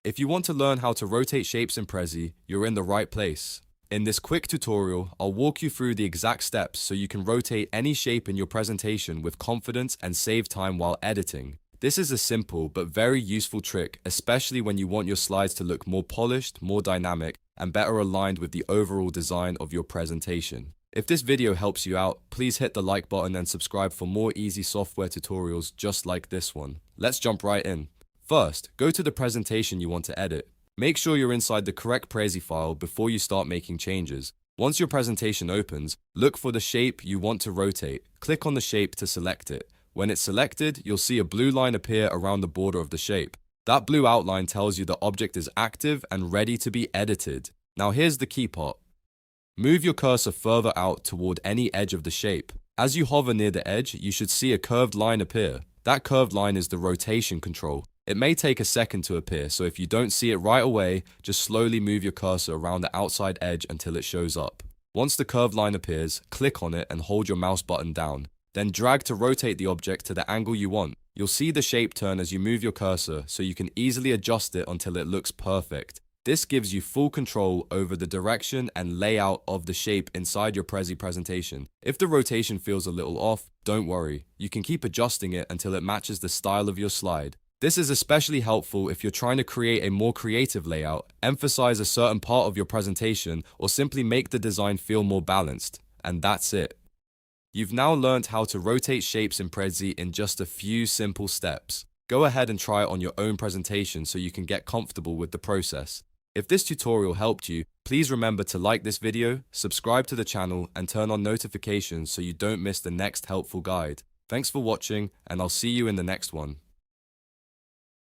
If you want to learn how to rotate shapes in Prezi, you're in the right place. In this quick tutorial, I'll walk you through the exact steps so you can rotate any shape in your presentation with confidence and save time while editing. This is a simple but very useful trick, especially when you want your slides to look more polished, more dynamic, and better aligned with the overall design of your presentation. If this video helps you out, please hit the like button and subscribe for more easy software tutorials just like this one. Let's jump right in. First, go to the presentation you want to edit. Make sure you're inside the correct Prezi file before you start making changes. Once your presentation opens, look for the shape you want to rotate. Click on the shape to select it. When it's selected, you'll see a blue line appear around the border of the shape. That blue outline tells you the object is active and ready to be edited. Now here's the key part. Move your cursor further out toward any edge of the shape. As you hover near the edge, you should see a curved line appear. That curved line is the rotation control. It may take a second to appear, so if you don't see it right away, just slowly move your cursor around the outside edge until it shows up. Once the curved line appears, click on it and hold your mouse button down. Then drag to rotate the object to the angle you want. You'll see the shape turn as you move your cursor, so you can easily adjust it until it looks perfect. This gives you full control over the direction and layout of the shape inside your Prezi presentation. If the rotation feels a little off, don't worry. You can keep adjusting it until it matches the style of your slide. This is especially helpful if you're trying to create a more creative layout, emphasize a certain part of your presentation, or simply make the design feel more balanced. And that's it. You've now learned how to rotate shapes in Prezi in just a few simple steps. Go ahead and try it on your own presentation so you can get comfortable with the process. If this tutorial helped you, please remember to like this video, subscribe to the channel, and turn on notifications so you don't miss the next helpful guide. Thanks for watching, and I'll see you in the next one.